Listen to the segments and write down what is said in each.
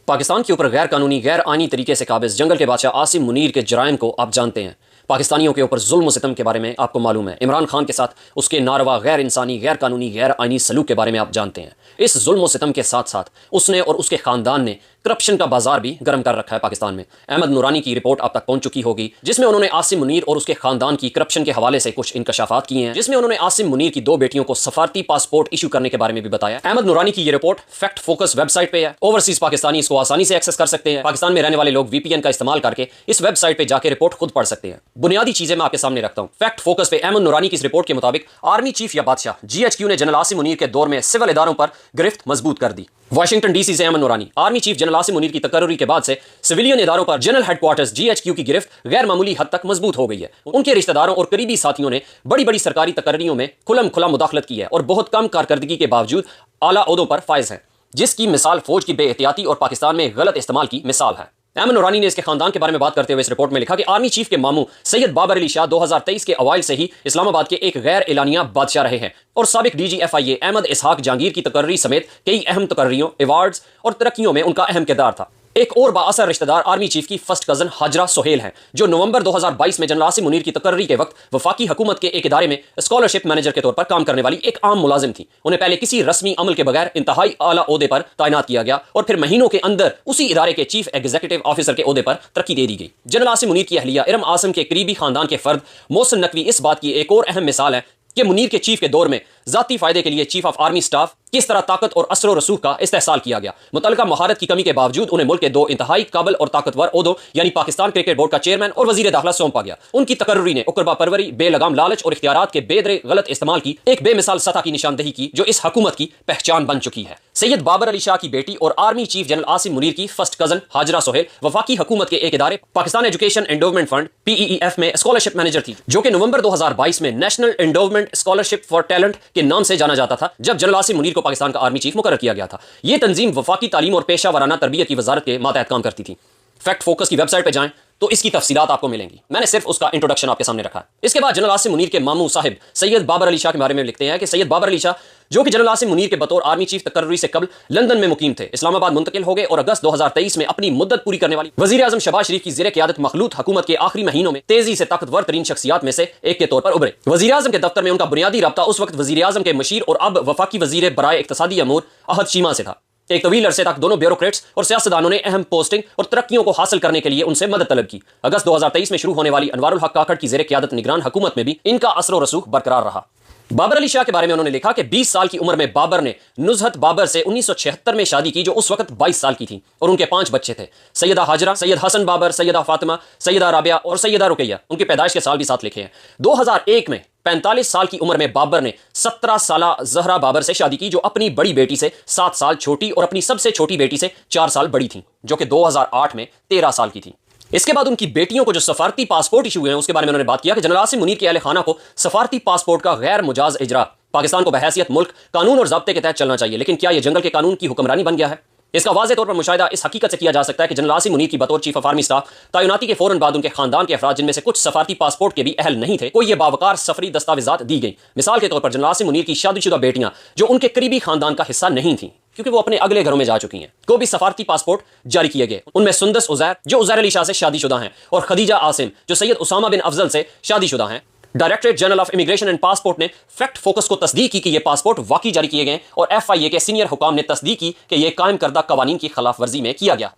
पाकिस्तान के ऊपर गैर कानूनी गैर आईनी तरीके से काबिज जंगल के बादशाह आसिम मुनीर के जराइम को आप जानते हैं। पाकिस्तानियों के ऊपर जुल्म सितम के बारे में आपको मालूम है। इमरान खान के साथ उसके नारवा गैर इंसानी गैर कानूनी गैर आईनी सलूक के बारे में आप जानते हैं। इस जुल्म सितम के साथ साथ उसने और उसके खानदान ने करप्शन का बाजार भी गर्म कर रखा है पाकिस्तान में। अहमद नूरानी की रिपोर्ट आप तक पहुंच चुकी होगी, जिसमें उन्होंने आसिम मुनीर और उसके खानदान की करप्शन के हवाले से कुछ इंकशाफात किए हैं, जिसमें उन्होंने आसिम मुनीर की 2 बेटियों को सफारती पासपोर्ट इशू करने के बारे में भी बताया। अहमद नूरानी की ये रिपोर्ट फैक्ट फोकस वेबसाइट पे है। ओवरसीज पाकिस्तानी इसको आसानी से एक्सेस कर सकते हैं। पाकिस्तान में रहने वाले लोग VPN का इस्तेमाल करके इस वेबसाइट पे जाकर रिपोर्ट खुद पढ़ सकते हैं। बुनियादी चीजें मैं आपके सामने रखता हूं। फैक्ट फोकस पे अहमद नूरानी की इस रिपोर्ट के मुताबिक आर्मी चीफ या बादशाह GHQ ने जनरल आसिम मुनीर के दौर में सिविल इदारों पर गिरफ्त मजबूत कर दी। वाशिंगटन DC से अहमद नूरानी। Army chief general Asim Munir की तकर्री के बाद से सिविलियन इदारों पर जनरल हेडक्वार्टर्स GHQ की गिरफ्त गैर मामूली हद तक मजबूत हो गई है। उनके रिश्तेदारों और करीबी साथियों ने बड़ी बड़ी सरकारी तकर्रियों में खुलम खुला मुदाखलत की है और बहुत कम कारकर्दगी के बावजूद आला ओहदों पर फायज हैं, जिसकी मिसाल फौज की बेएहतियाती और पाकिस्तान में गलत इस्तेमाल की मिसाल है। अहमद नूरानी ने इसके खानदान के बारे में बात करते हुए इस रिपोर्ट में लिखा कि आर्मी चीफ के मामू सैयद बाबर अली शाह 2023 के अवाइल से ही इस्लामाबाद के एक गैर एलानिया बादशाह रहे हैं और साबिक DG FIA अहमद इसहाक जहांगीर की तकर्री समेत कई अहम तकर्रियों, अवार्ड्स और तरक्कियों में उनका अहम किरदार था। एक और बाअसर रिश्तेदार आर्मी चीफ की फर्स्ट कजन हाजरा सोहेल हैं, जो नवंबर 2022 में जनरल आसिम मुनीर की तकर्री के वक्त वफाकी हुकूमत के एक इदारे में स्कॉलरशिप मैनेजर के तौर पर काम करने वाली एक आम मुलाजिम थी। उन्हें पहले किसी रस्मी अमल के बगैर इंतहाई आला ओहदे पर तैनात किया गया और फिर महीनों के अंदर उसी इदारे के चीफ एग्जीक्यूटिव ऑफिसर के ओहदे पर तरक्की दे दी गई। जनरल आसिम मुनीर की अहलिया इरम आसिम के करीबी खानदान के फर्द मोहसिन नकवी इस बात की एक और अहम मिसाल है कि मुनीर के चीफ के दौर में जाती फायदे के लिए चीफ ऑफ आर्मी स्टाफ किस तरह ताकत और असर और रसूख का इस्तेहसाल किया गया। मुतलका महारत की कमी के बावजूद उन्हें मुल्क के 2 इंतहाई काबिल और ताकतवर ओहदों यानी पाकिस्तान क्रिकेट बोर्ड का चेयरमैन और वजीर दाखिला सौंपा गया। उनकी तकर्री ने उकरबा परवरी, बेलगाम लालच और इख्तियारात के बेदरे गलत इस्तेमाल की एक बेमिसाल सतह की निशानदेही की, जो इस हुकूमत की पहचान बन चुकी है। सैयद बाबर अली शाह की बेटी और army chief general Asim Munir की फर्स्ट कजन हाजरा सोहेल वफाकी हुकूमत के एक इदारे Pakistan education endowment fund PEEF में स्कॉलरशिप मैनेजर थी, जो कि नवंबर 2022 में national endowment scholarship for talent के नाम से जाना जाता था, जब जनरल आसिम मुनीर को पाकिस्तान का आर्मी चीफ मुकर्रर किया गया था। यह तंजीम वफाकी तालीम और पेशा वराना तरबियत की वजारत के मातहत काम करती थी। फैक्ट फोकस की वेबसाइट पर जाएं तो इसकी तफसीलात आपको मिलेंगी। मैंने सिर्फ उसका इंट्रोडक्शन आपके सामने रखा है। इसके बाद जनरल आसिम मुनीर के मामू साहिब सैयद बाबर अली शाह के बारे में लिखते हैं कि सैयद बाबर अली शाह, जो कि जनरल आसिम मुनीर के बतौर आर्मी चीफ तकर्री से कबल लंदन में मुकीम थे, इस्लामाबाद मुंतकिल हो गए और अगस्त 2023 में अपनी मुद्दत पूरी करने वाली वजीर आजम शहबाज शरीफ की ज़ेर क़यादत मखलूत हुकूमत के आखिरी महीनों में तेजी से ताकतवर तरीन शख्सियात में से एक के तौर पर उभरे। वजीर आजम के दफ्तर में उनका बुनियादी रब्ता उस वक्त वजीर आजम के मशीर और अब वफाकी वजीर बराए इक्तसादी अमूर अहद शीमा से था। एक तवील अरसे तक दोनों ब्यूरोक्रेट्स और सियासतदानों ने अहम पोस्टिंग और तरक्कियों को हासिल करने के लिए उनसे मदद तलब की। अगस्त 2023 में शुरू होने वाली अनवारुल हक काकड़ की ज़ेर क़यादत निगरान हुकूमत में भी इनका असर और रसूख बरकरार रहा। बाबर अली शाह के बारे में उन्होंने लिखा कि 20 साल की उम्र में बाबर ने नुज़हत बाबर से 1976 में शादी की, जो उस वक्त 22 साल की थी, और उनके 5 बच्चे थे। सैयदा हाजरा, सैयद हसन बाबर, सैयदा फातिमा, सैयदा राबिया और सैयदा रुकैया। उनकी पैदाइश के साल भी साथ लिखे हैं। 2001 में 45 साल की उम्र में बाबर ने 17 साला जहरा बाबर से शादी की, जो अपनी बड़ी बेटी से 7 साल छोटी और अपनी सबसे छोटी बेटी से 4 साल बड़ी थी, जो कि 2008 में 13 साल की थी। इसके बाद उनकी बेटियों को जो सफारती पासपोर्ट इशू हुए हैं उसके बारे में उन्होंने बात किया कि जनरल आसिम मुनीर के अहले खाना को सफारती पासपोर्ट का गैर मुजाज इजरा पाकिस्तान को बहैसियत मुल्क कानून और ज़ाब्ते के तहत चलना चाहिए, लेकिन क्या यह जंगल के कानून की हुक्मरानी बन गया है? इसका वाज़े तौर पर मुशाहिदा इस हकीकत से किया जा सकता है कि जनरल आसिम मुनीर की बतौर चीफ ऑफ आर्मी स्टाफ तैनाती के फौरन बाद उनके खानदान के अफराद, जिनमें से कुछ सफारती पासपोर्ट के भी अहल नहीं थे, को ये बावकार सफरी दस्तावेजात दी गई। मिसाल के तौर पर जनरल आसिम मुनीर की शादीशुदा बेटियां, जो उनके करीबी खानदान का हिस्सा नहीं थी क्योंकि वो अपने अगले घरों में जा चुकी हैं, को भी सफारती पासपोर्ट जारी किए गए। उनमें सुंदस उजैर, जो उजैर अली शाह से शादीशुदा हैं, और खदीजा आसिम, जो सैयद उसामा बिन अफजल से शादीशुदा हैं। Directorate general of immigration and passport ने फैक्ट फोकस को तस्दीक की कि ये पासपोर्ट वाकई जारी किए गए, और FIA के सीनियर हुकाम ने तस्दीक की कि यह कायम करदा कवानीन की खिलाफ वर्जी में किया गया।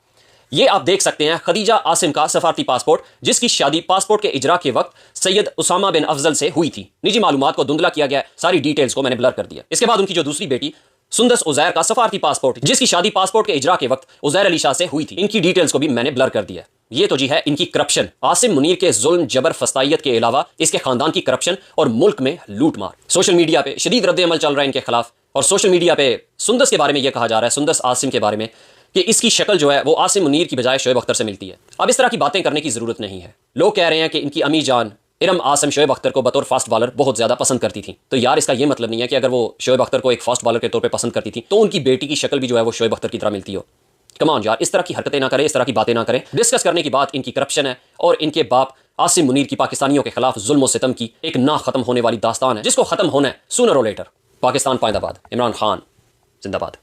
ये आप देख सकते हैं खदीजा आसिम का सफारती पासपोर्ट, जिसकी शादी पासपोर्ट के इजरा के वक्त सैयद उसामा बिन अफजल से हुई थी। निजी मालूमात को धुंधला किया गया, सारी डिटेल्स को मैंने ब्लर कर दिया। इसके बाद उनकी जो दूसरी बेटी सुंदस उजैर का सफारती पासपोर्ट, जिसकी शादी पासपोर्ट के इजरा के वक्त उजैर अली शाह से हुई थी, इनकी डिटेल्स को भी मैंने ब्लर कर दिया। ये तो जी है इनकी करप्शन। आसिम मुनीर के जुल्म जबर फस्तायत के अलावा इसके खानदान की करप्शन और मुल्क में लूट मार। सोशल मीडिया पे शदीद रद्द अमल चल रहा है इनके खिलाफ, और सोशल मीडिया पे सुंदस के बारे में यह कहा जा रहा है, सुंदस आसिम के बारे में, कि इसकी शक्ल जो है वो आसिम मुनीर की बजाय शोएब अख्तर से मिलती है। अब इस तरह की बातें करने की जरूरत नहीं है। लोग कह रहे हैं कि इनकी अमी जान इरम आसिम शोएब अख्तर को बतौर फास्ट बॉलर बहुत ज्यादा पसंद करती थी, तो यार इसका यह मतलब नहीं है कि अगर वो शोएब अख्तर को एक फास्ट बॉलर के तौर पे पसंद करती थी तो उनकी बेटी की शक्ल भी जो है वो शोएब अख्तर की तरह मिलती हो। कमान यार, इस तरह की हरकतें ना करें, इस तरह की बातें ना करें। डिस्कस करने की बात इनकी करप्शन है और इनके बाप आसिम मुनीर की पाकिस्तानियों के खिलाफ जुल्म और सितम की एक ना खत्म होने वाली दास्तान है, जिसको खत्म होना है सूनर और लेटर। पाकिस्तान पाइंदाबाद। इमरान खान जिंदाबाद।